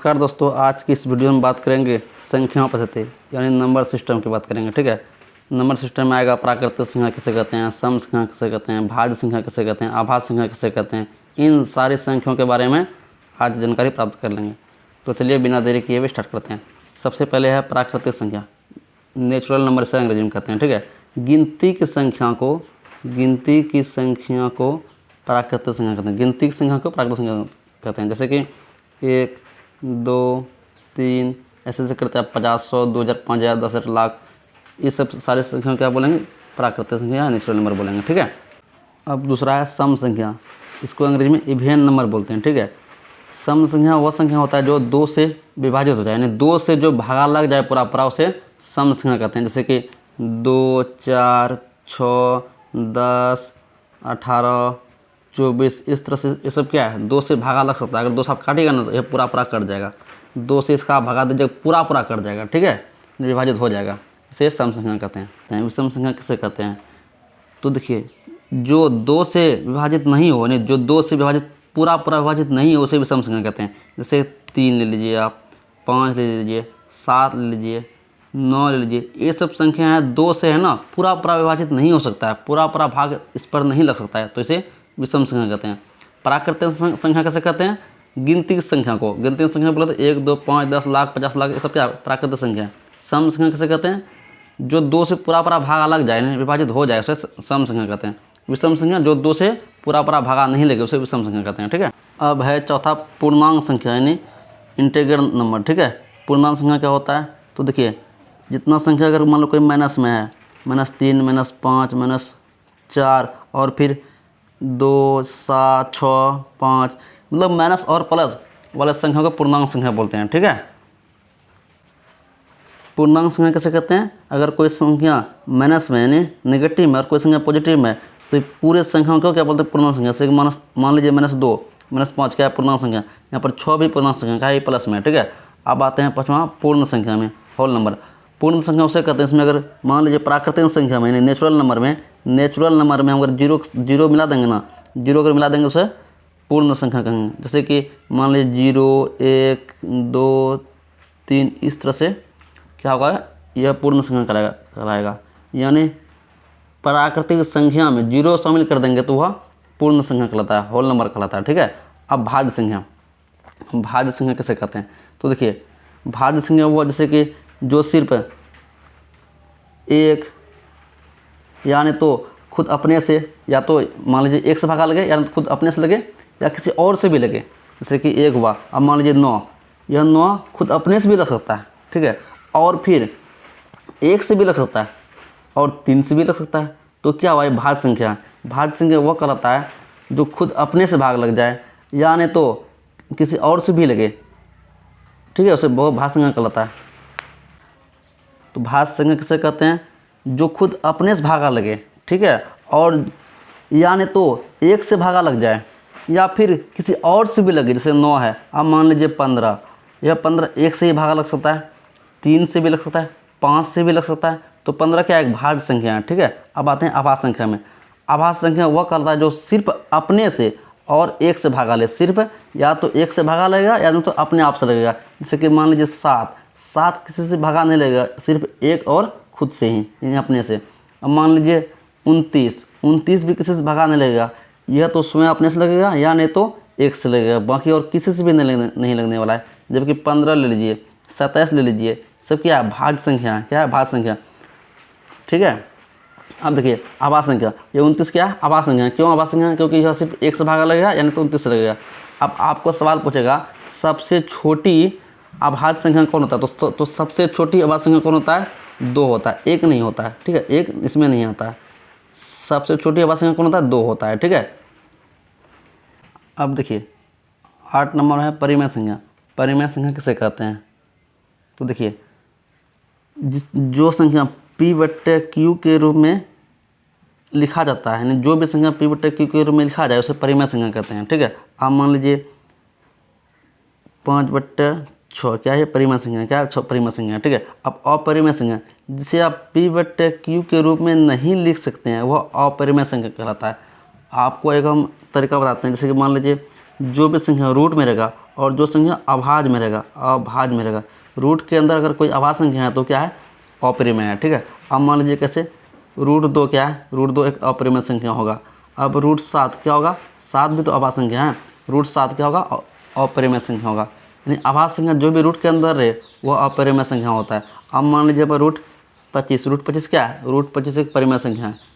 नमस्कार दोस्तों, आज की इस वीडियो में बात करेंगे संख्याओं पद्धति यानी नंबर सिस्टम की बात करेंगे। ठीक है, नंबर सिस्टम में आएगा प्राकृतिक संख्या किसे कहते हैं, सम संख्या किसे कहते हैं, भाज्य संख्या किसे कहते हैं, आभाज्य संख्या किसे कहते हैं। इन सारी संख्याओं के बारे में आज जानकारी प्राप्त कर लेंगे। तो चलिए बिना देरी किए हुए स्टार्ट करते हैं। सबसे पहले है प्राकृतिक संख्या, नेचुरल नंबर से अंग्रेजी में कहते हैं। ठीक है, गिनती की संख्या को प्राकृतिक संख्या कहते हैं। गिनती की संख्या को प्राकृतिक संख्या कहते हैं। जैसे कि 1, 2, 3 ऐसे करते हैं 50, 100, 2000, 5000, 10,000, लाख, ये सब सारी संख्या क्या बोलेंगे, प्राकृतिक संख्या नेचुरल नंबर बोलेंगे। ठीक है, अब दूसरा है सम संख्या, इसको अंग्रेजी में इवन नंबर बोलते हैं। ठीक है, सम संख्या वह संख्या होता है जो 2 से विभाजित हो जाए, यानी 2 से जो भागा लग जाए पूरा उसे सम संख्या कहते हैं। जैसे कि 2, 4, 6, 10, 18, 24, इस तरह से ये सब क्या है, 2 से भागा लग सकता है। अगर 2 से आप काटिएगा ना तो ये पूरा कट जाएगा। 2 से इसका आप भगा दीजिएगा, पूरा कट जाएगा। ठीक है, विभाजित हो जाएगा, इसे सम संख्या कहते हैं। विषम संख्या किसे कहते हैं, तो देखिए जो 2 से विभाजित नहीं हो, यानी जो 2 से विभाजित पूरा विभाजित नहीं हो उसे विषम संख्या कहते हैं। जैसे 3 ले लीजिए आप, 5 ले लीजिए, 7 ले लीजिए, 9 ले लीजिए, ये सब संख्या है 2 से है ना पूरा विभाजित नहीं हो सकता है, पूरा भाग इस पर नहीं लग सकता है, तो इसे विषम संख्या कहते हैं। प्राकृतिक संख्या कैसे कहते हैं, गिनती की संख्या को। गिनती की संख्या बोले तो 1, 2, 5, 10 लाख, 50 लाख, ये सब क्या प्राकृतिक संख्या है। सम संख्या कैसे कहते हैं, जो 2 से पूरा भाग अलग जाए, विभाजित हो जाए, उसे सम संख्या कहते हैं। विषम संख्या जो 2 से पूरा भागा नहीं लगे उसे विषम संख्या कहते हैं। ठीक है, अब है चौथा पूर्णांक संख्या यानी इंटीग्रल नंबर। ठीक है, पूर्णांक संख्या क्या होता है, तो देखिए जितना संख्या अगर मान लो कोई माइनस में है, -3, -5, -4 और फिर 2, 7, 6, 5, मतलब माइनस और प्लस वाले संख्या को पूर्णांक संख्या बोलते हैं। ठीक है, पूर्णांक संख्या कैसे कहते हैं, अगर कोई संख्या माइनस में यानी नेगेटिव में और कोई संख्या पॉजिटिव में, तो पूरे संख्याओं को क्या बोलते हैं, पूर्णांक संख्या। जैसे मान लीजिए -2, -5 क्या है, पूर्णांक संख्या। यहाँ पर 6 भी पूर्णांक संख्या क्या है, प्लस में। ठीक है, अब आते हैं पाँचवां पूर्ण संख्या में, होल नंबर। पूर्ण संख्या उसे कहते हैं, इसमें अगर मान लीजिए प्राकृतिक संख्या में यानी नेचुरल नंबर में हम अगर जीरो मिला देंगे ना, जीरो अगर मिला देंगे उसे पूर्ण संख्या कहेंगे। जैसे कि मान लीजिए 0, 1, 2, 3, इस तरह से क्या होगा, यह पूर्ण संख्या कहलाएगा। यानी प्राकृतिक संख्या में 0 शामिल कर देंगे तो वह पूर्ण संख्या कहलाता है, होल नंबर कहलाता है। ठीक है, अब भाज्य संख्या कैसे कहते हैं, तो देखिए भाज्य संख्या हुआ जैसे कि जो सिर्फ 1 यानी तो खुद अपने से, या तो मान लीजिए 1 से भागा लगे, या तो खुद अपने से लगे या किसी और से भी लगे। जैसे कि 1 हुआ, अब मान लीजिए 9, यह 9 खुद अपने से भी लग सकता है। ठीक है, और फिर 1 से भी लग सकता है और 3 से भी लग सकता है, तो क्या हुआ, ये भाज्य संख्या। भाज्य संख्या वह कहलाता है जो खुद अपने से भाग लग जाए, यानी तो किसी और से भी लगे। ठीक है, उसे बहुत भाज्य संख्या कहलाता है। तो भाज्य संख्या किसे कहते हैं, जो खुद अपने से भागा लगे। ठीक है, और यानी तो 1 से भागा लग जाए या फिर किसी और से भी लगे। जैसे 9 है, अब मान लीजिए 15, यह 15 1 से ही भागा लग सकता है, 3 से भी लग सकता है, 5 से भी लग सकता है, तो 15 क्या एक भाज्य संख्या है। ठीक है, अब आते हैं आभाज्य संख्या में। आभाज्य संख्या वह कहलाता है जो सिर्फ अपने से और 1 से भागा ले, सिर्फ या तो 1 से भागा लगेगा या तो अपने आप से लगेगा। जैसे कि मान लीजिए 7 किसी से भागा नहीं लगेगा, सिर्फ 1 और खुद से ही यानी अपने से। अब मान लीजिए 29 भी किसी से भागा नहीं लगेगा, यह तो स्वयं अपने से लगेगा या नहीं तो 1 से लगेगा, बाकी और किसी से भी नहीं लगने वाला है। जबकि 15 ले लीजिए, 27 ले लीजिए, सब क्या है, भाज्य संख्या है। क्या है, भाज्य संख्या। ठीक है, अब देखिए आभाज्य संख्या, ये 29 क्या है, आभाज्य संख्या। क्यों आभाज्य संख्या, क्योंकि यह सिर्फ 1 से भागा लगेगा यानी तो 29 से लगेगा। अब आपको सवाल पूछेगा सबसे छोटी आभाज्य संख्या कौन होता है, तो सबसे छोटी आभाज्य संख्या कौन होता है, 2 होता है, 1 नहीं होता है। ठीक है, 1 इसमें नहीं आता है। सबसे छोटी आभाज्य संख्या कौन होता है, 2 होता है। ठीक है, अब देखिए 8 नंबर है परिमेय संख्या। परिमेय संख्या किसे कहते हैं, तो देखिए जो संख्या P/Q के रूप में लिखा जाता है, यानी जो भी संख्या P/Q के रूप में लिखा जाए उसे परिमेय संख्या कहते हैं। ठीक है, आप मान लीजिए 5/6 क्या है, परिमेय संख्या। क्या है, परिमेय संख्या। ठीक है, अब अपरिमेय संख्या जिसे आप P/Q के रूप में नहीं लिख सकते हैं वह अपरिमेय संख्या कहलाता है। आपको एक हम तरीका बताते हैं। जैसे कि मान लीजिए जो भी संख्या रूट में रहेगा और जो संख्या अभाज्य में रहेगा, रूट के अंदर अगर कोई अभाज्य संख्या है तो क्या है, अपरिमेय है। ठीक है, अब मान लीजिए कैसे, √2 क्या है, √2 एक अपरिमेय संख्या होगा। अब √7 क्या होगा, 7 भी तो अभाज्य संख्या है, √7 क्या होगा, अपरिमेय संख्या होगा। यानी अभाज्य संख्या जो भी रूट के अंदर रहे वह अपरिमेय संख्या होता है। अब मान लीजिए √25 क्या है, √25 एक परिमेय संख्या है।